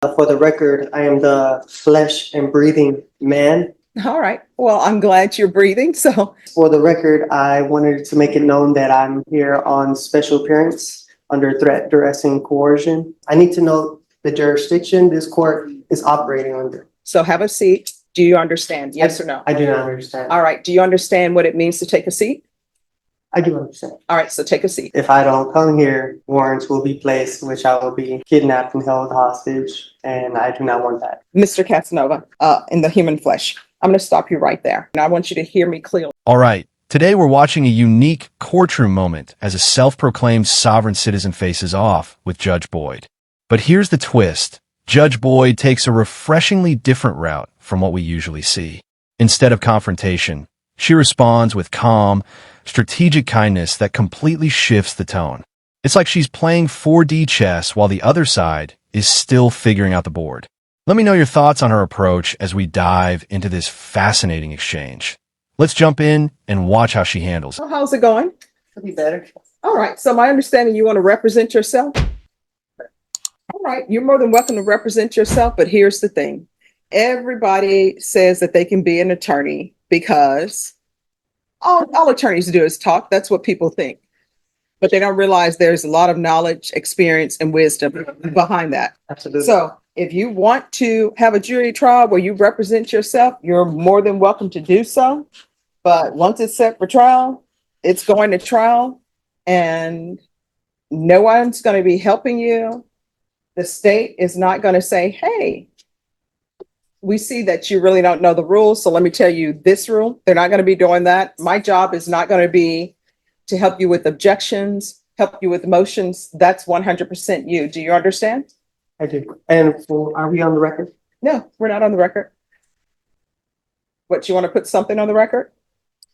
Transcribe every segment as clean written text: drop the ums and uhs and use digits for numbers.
For the record, I am the flesh and breathing man. All right. Well, I'm glad you're breathing. So, For the record, I wanted to make it known that I'm here on special appearance under threat, duress, and coercion. I need to know the jurisdiction this court is operating under. so have a seat. Do you understand? Yes or no? I do not understand. All right. Do you understand what it means to take a seat? I do understand. All right. So take a seat. If I don't come here, warrants will be placed, which I will be kidnapped and held hostage, and I do not want that. Mr. Casanova, in the human flesh, I'm going to stop you right there. And I want you to hear me clearly. All right. Today we're watching a unique courtroom moment as a self-proclaimed sovereign citizen faces off with Judge Boyd. But here's the twist. Judge Boyd takes a refreshingly different route from what we usually see. Instead of confrontation, she responds with calm, strategic kindness that completely shifts the tone. It's like she's playing 4D chess while the other side is still figuring out the board. Let me know your thoughts on her approach as we dive into this fascinating exchange. Let's jump in and watch how she handles it. So how's it going? It'll be better. All right. So my understanding, you want to represent yourself? All right. You're more than welcome to represent yourself. But here's the thing. Everybody says that they can be an attorney because all attorneys do is talk. That's what people think. But they don't realize there's a lot of knowledge, experience, and wisdom behind that. Absolutely. So if you want to have a jury trial where you represent yourself, you're more than welcome to do so. But once it's set for trial, it's going to trial and no one's going to be helping you. The state is not going to say, hey, we see that you really don't know the rules. So let me tell you this rule. They're not going to be doing that. My job is not going to be to help you with objections, help you with motions. That's 100% you. Do you understand? I do. And are we on the record? No, we're not on the record. What, you want to put something on the record?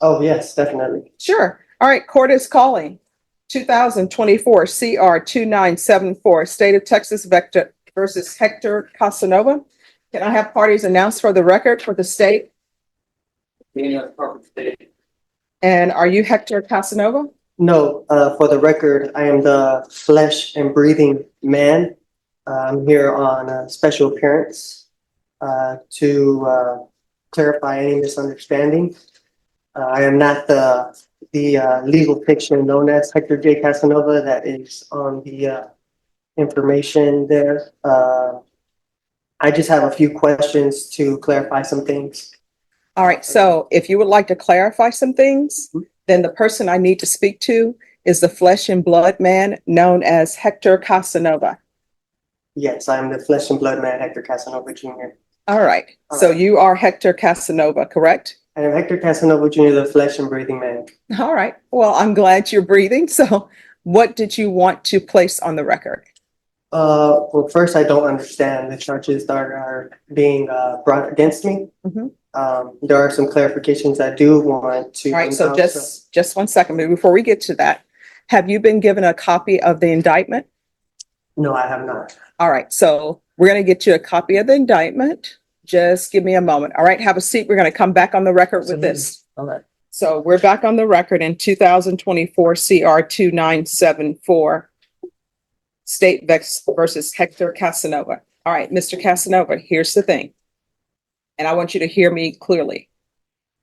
Oh, yes, definitely. Sure. All right. Court is calling 2024 CR 2974, State of Texas Vector versus Hector Casanova. Can I have parties announced for the record for the state? And are you Hector Casanova? No, for the record, I am the flesh and breathing man. I'm here on a special appearance to clarify any misunderstanding. I am not the legal fiction known as Hector J. Casanova that is on the information there. I just have a few questions to clarify some things. All right. So if you would like to clarify some things, then the person I need to speak to is the flesh and blood man known as Hector Casanova. Yes, I'm the flesh and blood man, Hector Casanova Jr. All right. So you are Hector Casanova, correct? I am Hector Casanova Jr., the flesh and breathing man. All right. Well, I'm glad you're breathing. So what did you want to place on the record? Well, first, I don't understand the charges that are being brought against me. Mhm. There are some clarifications I do want to. All right. So just 1 second before we get to that. Have you been given a copy of the indictment? No, I have not. All right. So we're going to get you a copy of the indictment. Just give me a moment. All right. Have a seat. We're going to come back on the record with this. All right. So we're back on the record in 2024 CR 2974, State versus Hector Casanova. All right, Mr. Casanova, here's the thing. And I want you to hear me clearly,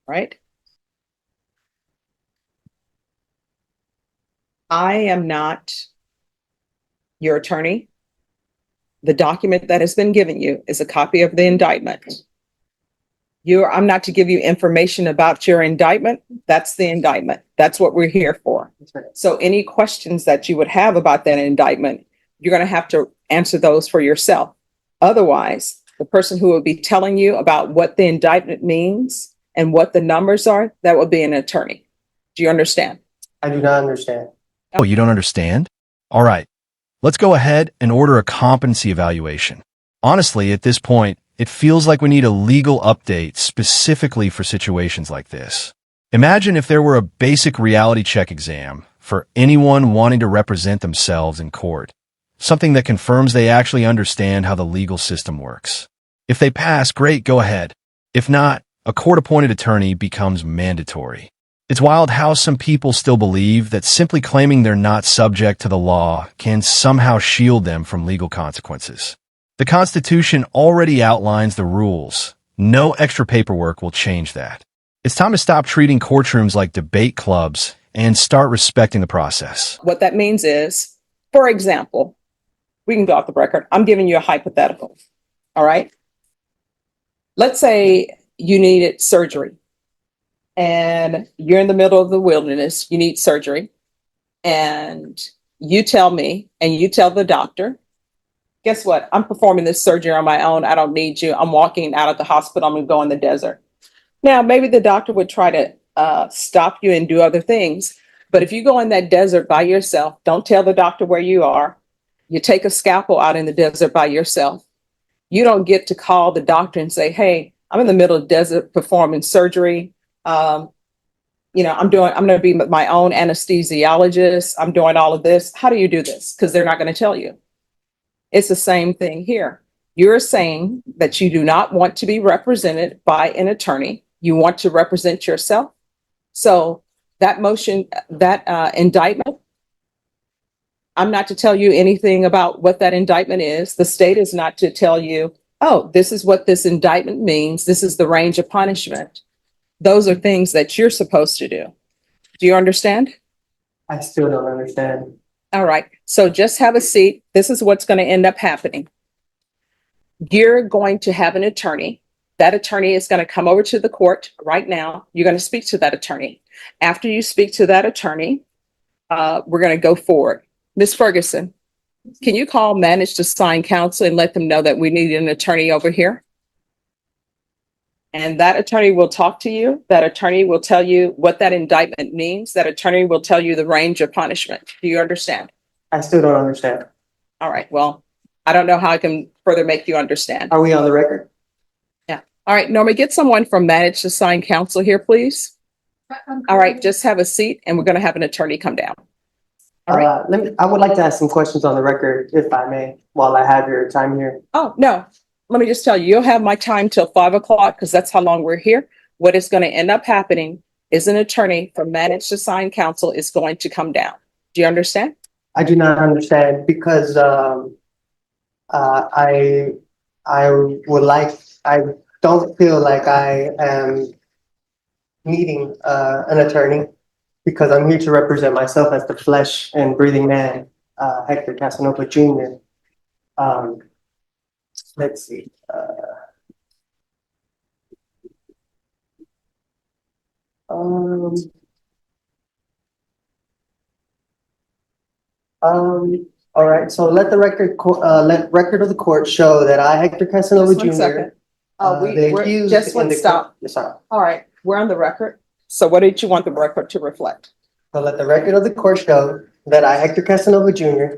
right? I am not your attorney. The document that has been given you is a copy of the indictment. I'm not to give you information about your indictment. That's the indictment. That's what we're here for. Right. So any questions that you would have about that indictment, you're going to have to answer those for yourself. Otherwise, the person who will be telling you about what the indictment means and what the numbers are, that will be an attorney. Do you understand? I do not understand. Oh, you don't understand? All right. Let's go ahead and order a competency evaluation. Honestly, at this point, it feels like we need a legal update specifically for situations like this. Imagine if there were a basic reality check exam for anyone wanting to represent themselves in court. Something that confirms they actually understand how the legal system works. If they pass, great, go ahead. If not, a court-appointed attorney becomes mandatory. It's wild how some people still believe that simply claiming they're not subject to the law can somehow shield them from legal consequences. The Constitution already outlines the rules. No extra paperwork will change that. It's time to stop treating courtrooms like debate clubs and start respecting the process. What that means is, for example, we can go off the record. I'm giving you a hypothetical. All right. Let's say you needed surgery and you're in the middle of the wilderness. You need surgery. And you tell me and you tell the doctor, guess what? I'm performing this surgery on my own. I don't need you. I'm walking out of the hospital. I'm going to go in the desert. Now, maybe the doctor would try to stop you and do other things. But if you go in that desert by yourself, don't tell the doctor where you are. You take a scalpel out in the desert by yourself. You don't get to call the doctor and say, hey, I'm in the middle of the desert performing surgery. I'm going to be my own anesthesiologist. I'm doing all of this. How do you do this? Because they're not going to tell you. It's the same thing here. You're saying that you do not want to be represented by an attorney. You want to represent yourself. So that motion, that indictment, I'm not to tell you anything about what that indictment is. The state is not to tell you, oh, this is what this indictment means. This is the range of punishment. Those are things that you're supposed to do. Do you understand? I still don't understand. All right. So just have a seat. This is what's going to end up happening. You're going to have an attorney. That attorney is going to come over to the court right now. You're going to speak to that attorney. After you speak to that attorney, we're going to go forward. Ms. Ferguson, can you call managed assigned counsel and let them know that we need an attorney over here? And that attorney will talk to you. That attorney will tell you what that indictment means. That attorney will tell you the range of punishment. Do you understand? I still don't understand. All right. Well, I don't know how I can further make you understand. Are we on the record? Yeah. All right, Norma, get someone from managed assigned counsel here, please. All right, just have a seat and we're going to have an attorney come down. All right. I would like to ask some questions on the record, if I may, while I have your time here. Oh, no. Let me just tell you, you'll have my time till 5 o'clock because that's how long we're here. What is going to end up happening is an attorney from managed assigned counsel is going to come down. Do you understand? I do not understand because I don't feel like I am needing an attorney because I'm here to represent myself as the flesh and breathing man, Hector Casanova Jr. Let's see. All right. So let the record of the court show that I, Hector Casanova Just 1 Jr. second. The accused Just in one the stop. Yes, sorry. All right, we're on the record. So what did you want the record to reflect? So let the record of the court show that I, Hector Casanova Jr.,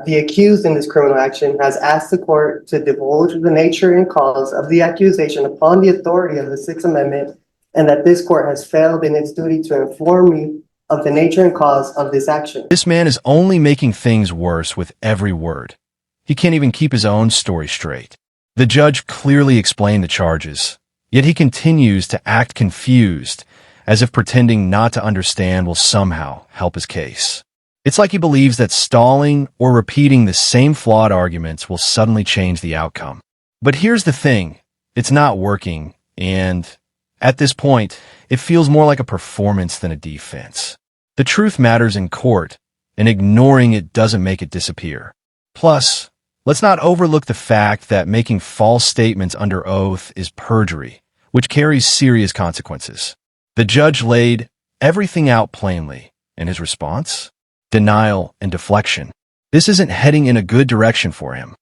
the accused in this criminal action, has asked the court to divulge the nature and cause of the accusation upon the authority of the Sixth Amendment, and that this court has failed in its duty to inform me of the nature and cause of this action. This man is only making things worse with every word. He can't even keep his own story straight. The judge clearly explained the charges, yet he continues to act confused, as if pretending not to understand will somehow help his case. It's like he believes that stalling or repeating the same flawed arguments will suddenly change the outcome. But here's the thing, it's not working, and at this point, it feels more like a performance than a defense. The truth matters in court, and ignoring it doesn't make it disappear. Plus, let's not overlook the fact that making false statements under oath is perjury, which carries serious consequences. The judge laid everything out plainly, and his response? Denial and deflection. This isn't heading in a good direction for him.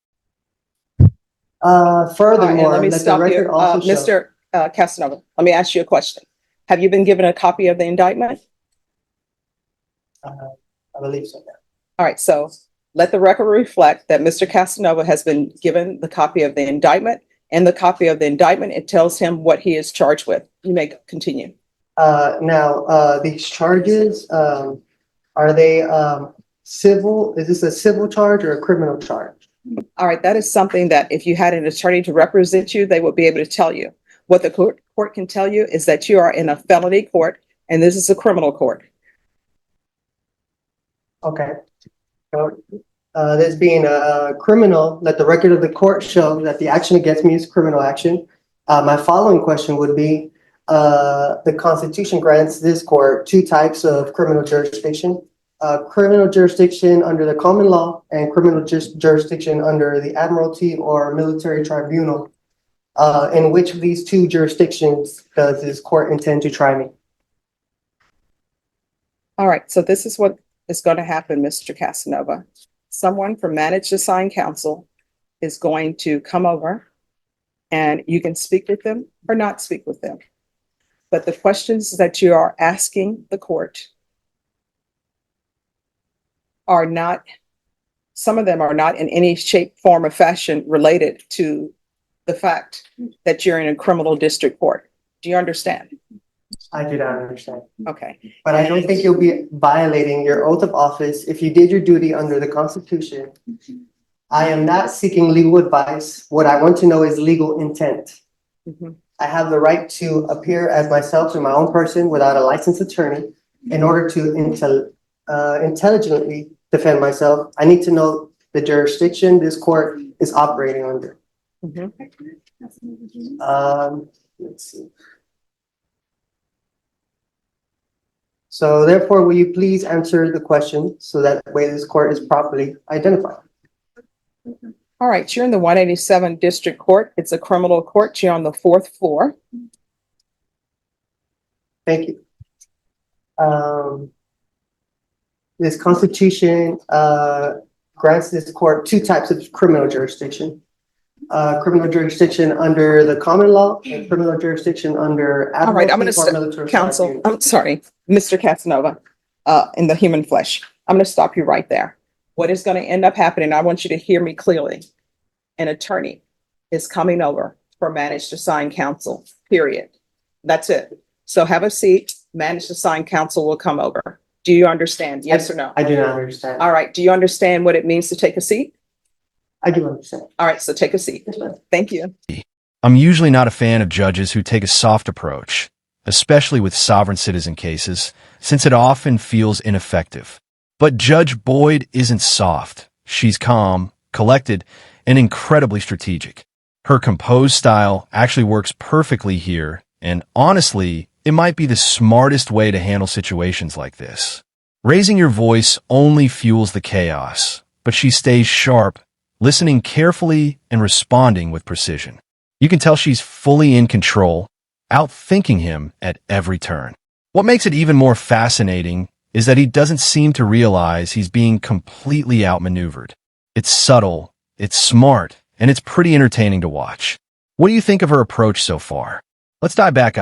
Furthermore, let me let the stop you. record also show. Mr. Casanova, let me ask you a question. Have you been given a copy of the indictment? I believe so, yeah. All right, so let the record reflect that Mr. Casanova has been given the copy of the indictment, and the copy of the indictment, it tells him what he is charged with. You may continue. Now, these charges, are they civil? Is this a civil charge or a criminal charge? All right, that is something that if you had an attorney to represent you, they would be able to tell you. What the court can tell you is that you are in a felony court, and this is a criminal court. Okay. So This being a criminal, let the record of the court show that the action against me is criminal action. My following question would be, the Constitution grants this court two types of criminal jurisdiction. Criminal jurisdiction under the common law and criminal jurisdiction under the admiralty or military tribunal. In which of these two jurisdictions does this court intend to try me? All right, so this is what is going to happen, Mr. Casanova. Someone from Managed Assigned Counsel is going to come over and you can speak with them or not speak with them. But the questions that you are asking the court are not, some of them are not in any shape, form, or fashion related to the fact that you're in a criminal district court. Do you understand? I do not understand. Okay. But I don't think you'll be violating your oath of office if you did your duty under the Constitution. I am not seeking legal advice. What I want to know is legal intent. Mhm. I have the right to appear as myself in my own person without a licensed attorney. In order to intelligently defend myself, I need to know the jurisdiction this court is operating under. Mhm. Let's see. So therefore, will you please answer the question so that way this court is properly identified? All right, you're in the 187 District Court. It's a criminal court. You're on the 4th floor. Thank you. This Constitution grants this court two types of criminal jurisdiction. Criminal jurisdiction under the common law and criminal jurisdiction under All right, I'm going admiralty or to military counsel. tribunal. I'm sorry, Mr. Casanova, in the human flesh. I'm going to stop you right there. What is going to end up happening, I want you to hear me clearly. An attorney is coming over for Managed Assigned Counsel, period. That's it. So have a seat. Managed Assigned Counsel will come over. Do you understand? Yes or no? I do not understand. All right. Do you understand what it means to take a seat? I do understand. All right. So take a seat. Yes, ma'am. Thank you. I'm usually not a fan of judges who take a soft approach, especially with sovereign citizen cases, since it often feels ineffective. But Judge Boyd isn't soft. She's calm, collected, and incredibly strategic. Her composed style actually works perfectly here, and honestly, it might be the smartest way to handle situations like this. Raising your voice only fuels the chaos, but she stays sharp, listening carefully and responding with precision. You can tell she's fully in control, outthinking him at every turn. What makes it even more fascinating is that he doesn't seem to realize he's being completely outmaneuvered. It's subtle, it's smart, and it's pretty entertaining to watch. What do you think of her approach so far? Let's dive back on.